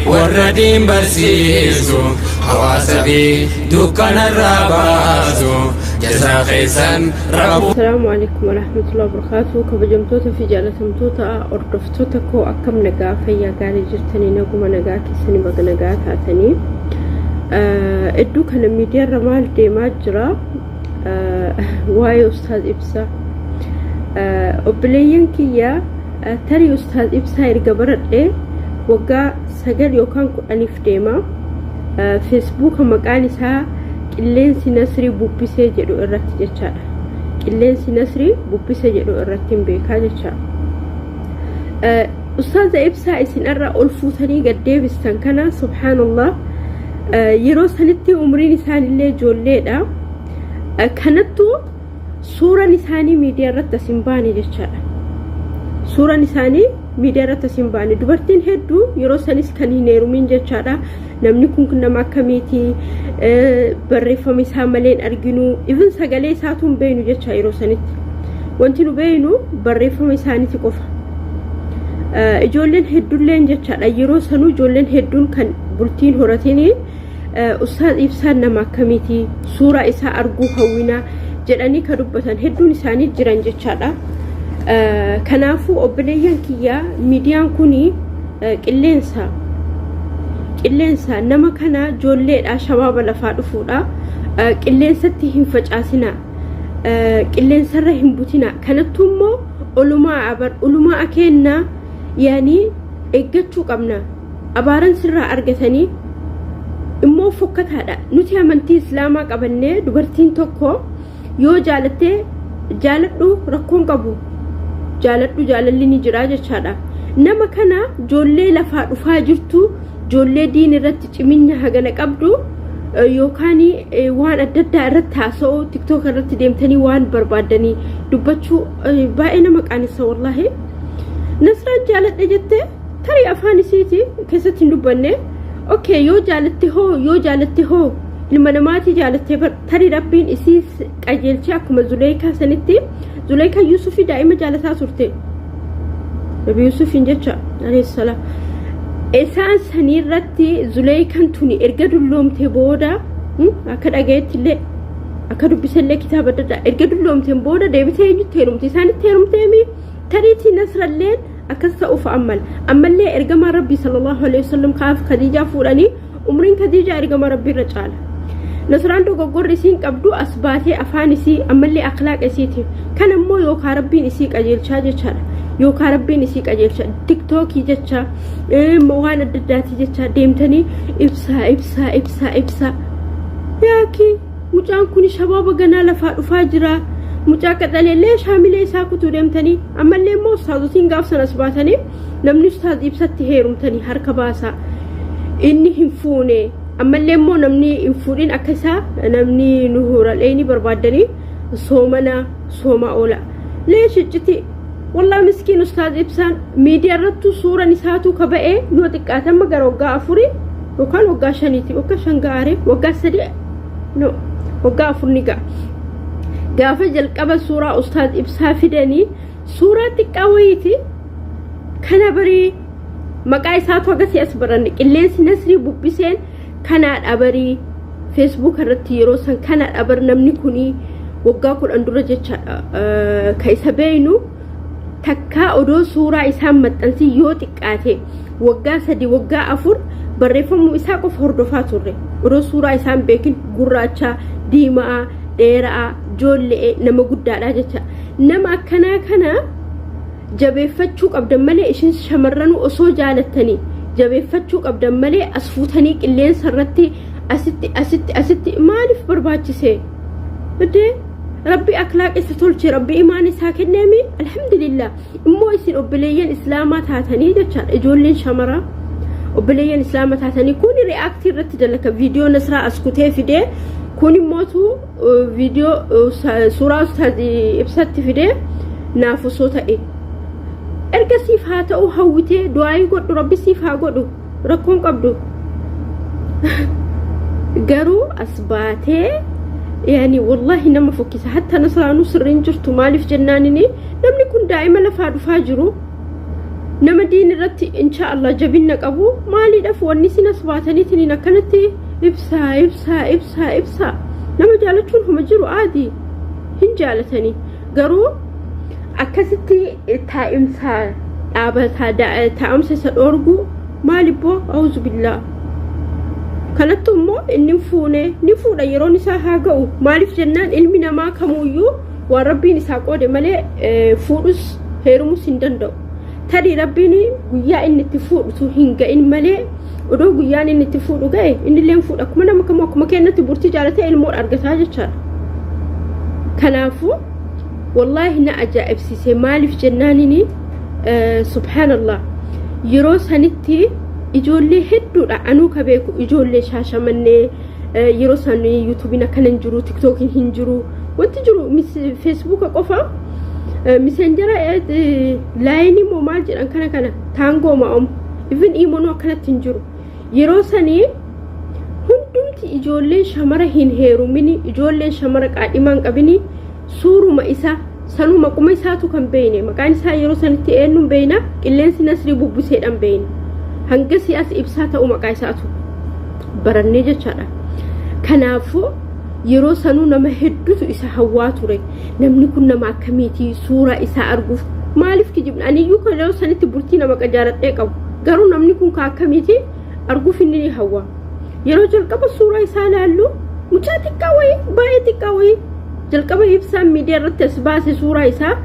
والردين برسيسو حواسبي دكان الرابازو جزا خيسان ربو. السلام عليكم ورحمة الله وبركاته. كبجمتوتا في جالتمتوتا أردفتوتا كو أكم نقا فيا قالي جرتني نقوم نقا كسني بق نقا تاتني ادو كان ميديا رمال ديما جرا واي أستاذ إبسا أبليين كيا تري أستاذ إبسا يرقبرت إيه وقا سجل يوكان أنيف ديما فيسبوك مقالي سا قلينسي نسري بوبيسي جدو إرات جتشا قلينسي نسري بوبيسي جدو إراتين بيكا جتشا أستاذ إبسا إسين أرى ألفوتني قد ديبستان كان سبحان الله يرو سنتي عمري نساني اللي جوليدا كانتو صورة نساني ميديا رتا سنباني جتشا صورة نساني ميديا رتا سنباني دوبرتين هدو يرو سنس كان هنيرو من جتشا namni kun nama akkamiiti barreeffama isaa maleen arginu even sagalee isaatuun beeynu jecha yeroo sanitti wanti nu beeynu barreeffama isaaniiti qofa ijoolleen hedduulleen jechaadha yeroo sanuu ijoolleen hedduun kan bultiin horatanii ustaad ibsaan nama akkamiiti suuraa isaa arguu hawwina jedhanii ka dubbatan hedduun isaanii jiran jechaadha kanaafuu obboleeyyan kiyyaa miidiyaan kuni qilleensa nama kana joolleedha shabaaba lafaa dhufuudha qilleensatti hin facaasina qilleensarra hin butina kanattu immoo olumaa akeena yaani eeggachuu qabna abaaran sirraa argatanii immoo fokkataadha nuti amantii islaamaa qabannee dubartiin tokko yoo jaalattee jaaladhu rakkoon qabu jaalalli ni jira jechaadha nama kana joollee lafaa dhufaa jirtu joollee diin irratti ciminya hagana qabdu yookaan waan adda addaa irratti haasa'u tiktok irratti deemtanii waan barbaadanii dubbachuu baay'ee nama qaanessa wallahi nasraan jaaladha jette tarii afaan isiiti keessatti hin dubbanne okay yoo jaalatte hoo ilma namaati jaalatte tarii rabbiin isiis qajeelchee akkuma Zuleykaa sanitti Zuleykaa Yuusufi daa'ima jaalataa turte Nabi Yuusufin jecha alayhi salaam isaan sanirratti Zuleykaan tuni erga dulloomte booda akka dhagayeettillee akka dubbisallee kitaaba dadda erga dulloomteen booda deebitee eenyutti heerumte isaanitti heerumteemi tariitii nasralleen akkas ta'uuf ammallee ergamaa rabbii sallallahu alaihi wasallam kaaf Khadiijaa fuudhanii umriin Khadiijaa ergamaa rabbii irra caala nasraan dogoggorri isiin qabdu asbaatee afaan isii ammallee akhlaaqa isiiti kan ammoo yookaan rabbiin isii qajeelchaa jechaadha yookaan rabbiin isii qajeelcha tiktokii jecha waan adda addaati jecha deemtanii ibsaa yaaki mucaan kun shabaaba ganaa lafaa dhufaa jira mucaa qaxaleellee shaamilee isaa kutuu deemtanii ammallee immoo ustaazotiin gaafsan asbaatanii namni ustaaz ibsatti heerumtanii harka baasaa inni hin fuune ammallee immoo namni hin fuudhin akka isaa namni nuhurallee ni barbaadanii sooma oola leeshicciti والله مسكين أستاذ إبسان ميديا رتو صورة نساتو كبئة يو تقاتم مگر وقا أفوري وكان وقا شانيتي وقا شنقاري وقا سري نو وقا أفورنيقا قافة جلقابة صورة أستاذ إبسان فيداني صورة تقاويتي كان بري مقاي ساتو وقاسي أسبراني اللين سنسري بوبسين كانت أبري فيسبوك الرتيرو سن كانت أبر نمني كوني وقا كل أندرجة كيسا بينو takka odoo suuraa isaa maxxansi yoo xiqqaate waggaa 3 waggaa 4 barreeffamu isaa qof hordofaa turre odoo suuraa isaa beekin gurraacha diimaa dheeraa joollee nama guddaadha jecha nama akkanaa kana jabeeffachuu qabdan malee ishin shamarran osoo jaalattanii jabeeffachuu qabdan malee as fuutanii qilleensa irratti asitti maaliif barbaachise bidde ربي أخلاق استولشي ربي إيمان ساكن نامي الحمد لله إمو يصير أبليين إسلامات هاتني دشان إجولين شمرة أبليين إسلامات هاتني كوني رياكتي رتجلك فيديو نسرة أسكتي فيديو كوني موتو فيديو سورة أستاذ إبسات فيديو نافو صوتا إيه إرقى سيف هاتا أو هوتي دعاي قد ربي سيف ها قدو ركون قبدو قرو أسباتي يعني والله نما فكيس حتى نصرانو سرين جرتو مالي في جنانيني نمني كون دائما لفادو فاجرو nama diin irratti insha Allah jabinna qabu maaliidhaaf wanni sin asbaataniitiin akkanatti ibsaa nama jaalachuun homa jiru aadi hin jaalatanii garuu akkasitti taa'imsa taa'umsa isa dhoorgu maalibboo auzu billah kanattu immoo inni ni fuudha yeroon isaa haa ga'u maaliif jennaan ilmi namaa kamuyyuu waan rabbiin isaa qoode malee fuudhus heerumus hin danda'u tarii rabbiin guyyaa inni itti fuudhu hin ga'in malee odoo guyyaan inni itti fuudhu ga'e inni illee fuudha akkuma nama kamuu akkuma kennatti burtii jaalatee ilmoo argataa jechaadha kanaafu wallahi na ajaa'ibsiise maaliif jennaanini subhanallah yeroo sanitti ijoollee hedduudha anuu ka beeku ijoollee shaashamannee yeroo san yuutuubiin akkana hin jiru tiktookiin hin jiru wanti jiru feesbuuka qofa messenjera laayinii moo maal jedhan kana taangoo ma'amu even imonuu akkanatti hin jiru yeroo sanii hundumti ijoolleen shamara hin heerumini ijoolleen shamara qaadhimaan qabini suuruma isaa sanuma quma isaatu kan beeyne maqaan isaa yeroo sanitti eenyuun beeyna qilleensi nasrii bubbuseedhaan beeyna hanga siyaas ibsaa ta'u maqaa isaatu barannee jechaadha kanaafuu yeroo sanuu nama hedduutu isa hawwaa ture namni kun nama akkamiitii suuraa isaa arguuf maaliif kijibna aniyyuu kan yeroo sanitti burtii nama qajaaradhee qabu garuu namni kun ka akkamiitii arguuf inni ni hawwa yeroo jalqaba suuraa isaa laallu mucaa xiqqaa wayii baay'ee xiqqaa wayii jalqaba ibsaan miidiyaa irratti as baase suuraa isaa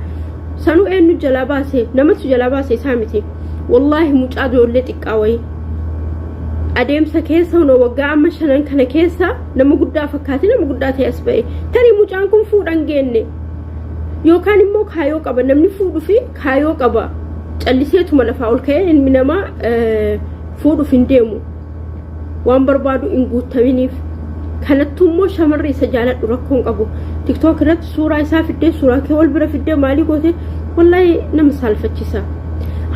sanuu eenyu jalaa baase namatu jalaa baase isaa miti wallahi mucaa ijoollee xiqqaa wayii adeemsa keessa hono waggaa amma 5 kana keessa nama guddaa fakkaate nama guddaa ta'e as ba'e tarii mucaan kun fuudhan geenne yookaan immoo kaayoo qaba namni fuudhu fi kaayoo qaba calliseetuma lafaa ol ka'ee ilmi namaa fuudhuuf hin deemu waan barbaadu hin guutaminiif kanattu immoo shamarri isa jaaladhu rakkoon qabu tiktook irratti suuraa isaa fiddee suuraa kee wal bira fiddee maalii goote wallahi nama saalfachisa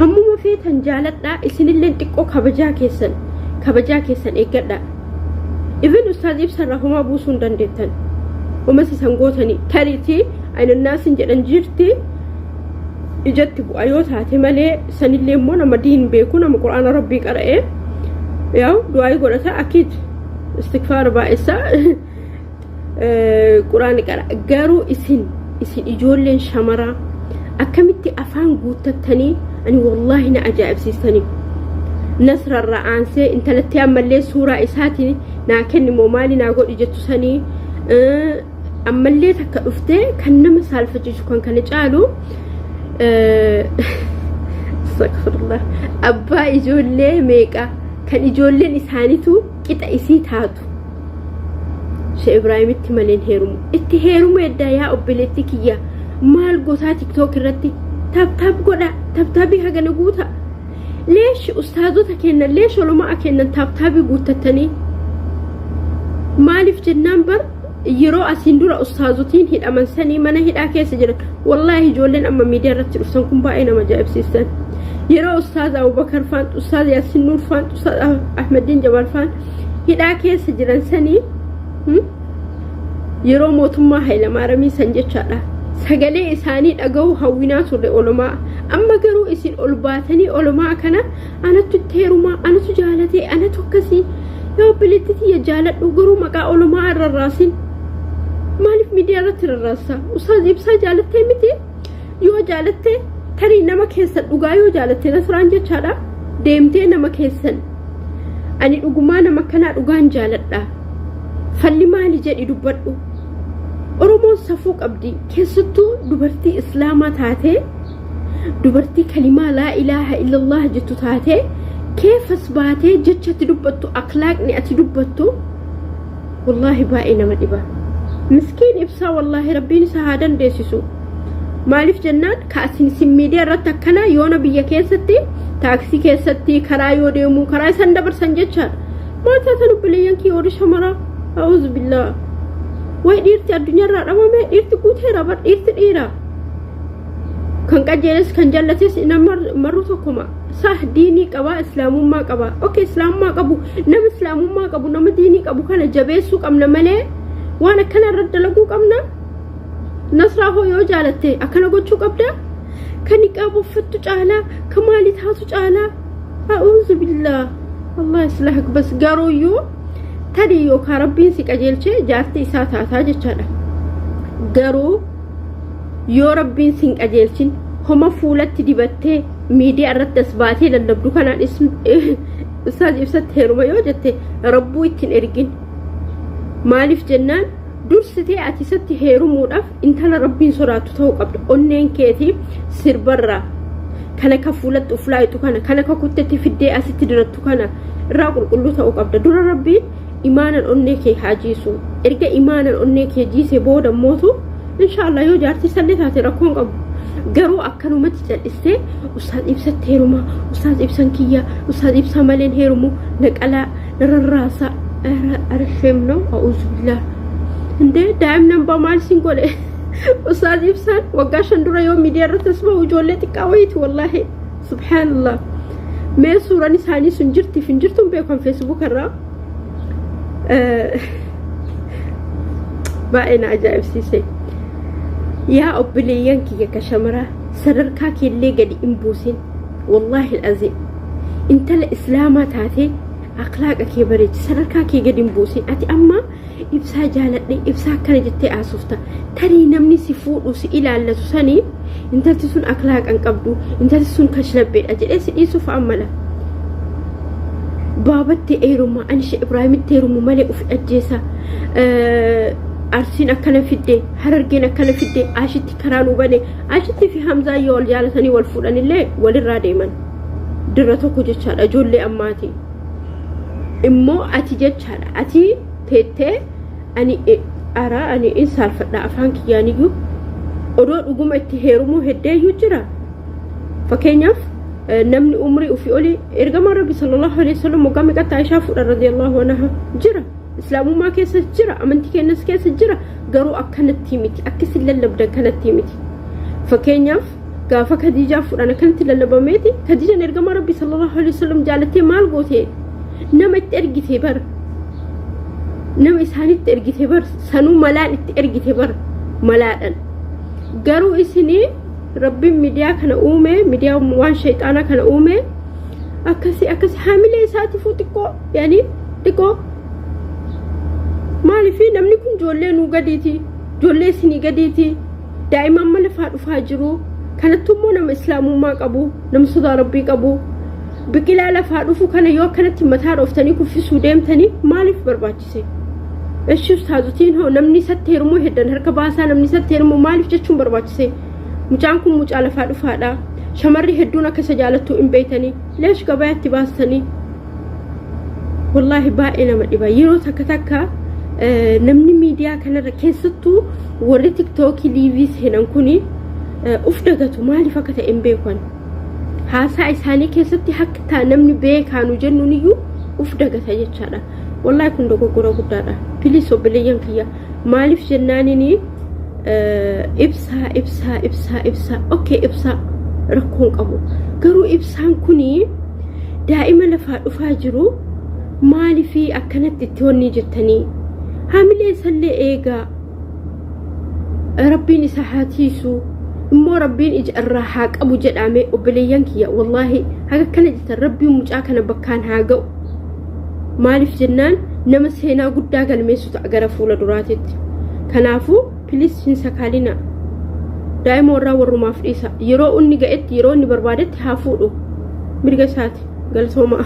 hammuma feetan jaaladhaa isinillee xiqqoo kabajaa keessan eeggadha even ustaaz ibsa rahumaa buusuun dandeettan umas isan gootanii tariitii aynannaasin jedhan jirti ijatti bu'a yoo taate malee sanillee immoo nama diin beeku nama quraana rabbii qara'ee yaw du'aa godhata akiid istighfar baa'isa quraani qara garuu isin ijoolleen shamara akkamitti afaan guuttattanii ani wallahi na ajaa'ibsiistanii nasra ra'aansee intalatti ammallee suuraa isaatiin naa kenni moo maali naa godhi jettu sanii ammallee takka dhuftee kan nama saalfachiisu kan kana caalu astaghfirullah abbaa ijoollee meeqa kan ijoolleen isaaniitu qixa isii taatu Sheikh Ibraahimitti maleen heerumu itti heerumu edda yaa obboleetti kiyya maal gootaa tiktook irratti tabtab godha tabtabii hagana guuta leesh ustaazota kennan leesh olumaa kennan tabtabii guutatanii maaliif jennaan bar yeroo asiin dura ustaazotiin hidhaman sanii mana hidhaa keessa jiran wallahi ijoolleen amma miidiyaa irratti dhufsan kun baay'ee nama ajaa'ibsiisan yeroo ustaaz Abubakar faan ustaaz Yaasin Nuur faan ustaaz Ahmadiin Jabal faan hidhaa keessa jiran sanii yeroo mootummaa Hayilamaariyaam san jechaadha sagalee isaanii dhaga'u hawwinaa turre olumaa amma garuu isin ol baatanii olumaa kana anatu teerumaa anatu jaalatee anatu akkasii yoo bilitti ya jaaladhu garuu maqaa olumaa irrarraasin maaliif miidiyaa irratti rarraasa ustaaz ibsaa jaalattee miti yoo jaalattee tarii nama keessan dhugaa yoo jaalattee nasraan jechaadha deemtee nama keessan ani dhugumaa nama kanaa dhugaan jaaladha falli maali jedhi dubbadhu oromoon safuu qabdi keessattuu dubartii islaamaa taatee dubartii kalimaa laa ilaaha illallah jettu taatee keefas baatee jechatti dubbattu akhlaaqni ati dubbattu wallahi baay'ee nama dhiba miskiin ibsaa wallahi rabbiin isaa haa dandeessisu maaliif jennaan kaasin miidiyaa irratti akkana yoona biyya keessatti taaksii keessatti karaa yoo deemu karaa isan dabarsan jechaadha maal taatan obboleeyyan kii warri shamaraa a'uuzu billah way dhiirti addunyaarraa dhabame dhiirti guuteera bar dhiirti dhiira kan qajeeles kan jallates marru tokkuma sah diinii qaba islaamummaa qaba okay islaamummaa qabu nama islaamummaa qabu nama diinii qabu kana jabeessuu qabna malee waan akkana irra dalaguu qabna nasraa hoo yoo jaalatte akkana gochuu qabda كنقاب فتو جالا كمالي تاسو جالا أعوذ بالله الله يصلحك بس قرويو تريو كربين سيك أجلشة جارتي ساتاتا جتشالا قرو يو ربين سيك أجلشين هما فولت ديبتة ميديا رد أسباتي لنبدو كان اسم أستاذ إبسات هيرو ما يوجدت ربو يتن إرقين مالف جنان درستي أتيستي هيرو مودف انتنا ربين سراتو تو قبل أنين كيتي سر برا كان كفولت أفلايتو كان ككتتي في الدي أستي درتو كان راقل قلو تو قبل دور ربين إيمانا أنيكي حاجيسو إرقى إيمانا أنيكي جيسي بودا موتو إن شاء الله يو جارتي سلتاتي ركون قبل قرو أكنو متجل إستي أستاذ إبسات هيروما أستاذ إبسان كيا أستاذ إبسان مالين هيرومو نقلا نرراسا أرشمنو أعوذ بالله إنده دائما بمال سنقول أستاذ إبسان وقاشن دورا يوم ميديا رتسمه وجولتي قويت والله سبحان الله ما صورة نساني سنجرتي فنجرتم بيكم فيسبوك الرا باين عجائب سيسي يا أبليان كي كشمرة سرركا كي اللي قد إنبوسين والله العظيم انت الإسلامات هاتي أخلاقك كي بريج سرركا كي قد إنبوسين أتي أما إبسا جالتني إبسا كان جتي آسوفتا تري نمني سفور وسي إلا اللي تساني انت تسون أخلاق أنقبدو انت تسون كشلب بيت أجل إيسوف أملا بابتي إيروما أنشي إبراهيم التيرومو ملئ في أجيسا أرسين أكنا في الدين هررجين أكنا في الدين عاشت كرانو بني عاشت في حمزة يول جالتني والفلان اللي وللراديمن درتو كجتشال أجول لي أماتي إمو أتي جتشال أتي تيتي أني أرى أني إنسان فدا أفانك يعني جو أدور أقوم أتهيرمو هدي يجرا فكينيف نمني أمري وفي أولي إرجع ربي صلى الله عليه وسلم وقام قطع فورا رضي الله عنها جرا إسلامو ما كيس جرا أمنتي كناس كيس جرا قرو أكنت تيمتي أكس اللي بدأ كانت تيمتي فكينيف قافك خديجة فورا أنا كنت اللي بميتي خديجة إرجع ربي صلى الله عليه وسلم جالتي مال قوتي نمت إرجتي بر نم إسهاني ترجتي بر سنو ملان ترجتي بر ملان قرو إسني ربي ميديا كان أومي ميديا وان شيطانا كان أومي أكسي حاملة ساتي فوتكو يعني تكو مالي في نمني كن جولي نو قديتي جولي سني قديتي دائما ما فاجرو كانت تمو نم إسلامو ما قبو نم صدا ربي قبو بكلا لفادوفو كان يو كانت تمتار أفتاني كفي سوديم تاني مالي في برباجسي إيش استاذتين هو نمني ستيرمو هدن هركباسا نمني ستيرمو مالي في جتشم برباجسي مجانكم مجال فادوفا دا شمري هدونا كسجالتو إن بيتني ليش قبايت تباستني والله بائنا مدبا يرو تكا نمني ميديا كان ركيستو وري تيك توكي ليفيس هنان كوني أفدقتو مالي فكتا إن بيكوان هاسا إساني كيستي حكتا نمني بيكانو جنونيو أفدقتا يتشادا والله كن دوغو قرى قدادا بليسو بليان كيا مالي في جنانيني إبسا أوكي إبسا ركون قبو قرو إبسان كوني دائما لفاجرو مالي في أكنت تتوني جتني هاملي سلي إيغا ربي نساحاتيسو إمو ربي إجأرها أبو جدامي وبليان كيا والله هاكا كان جتا ربي مجاكنا بكان هاقو مالي في جنان نمس هنا قداقا الميسو تأقرفو لدراتت كنافو بليس هنسا كالينا دائما ورا ورما فريسا يرو أني قائد يرو أني بربادت هافودو مرقا ساتي قال سوما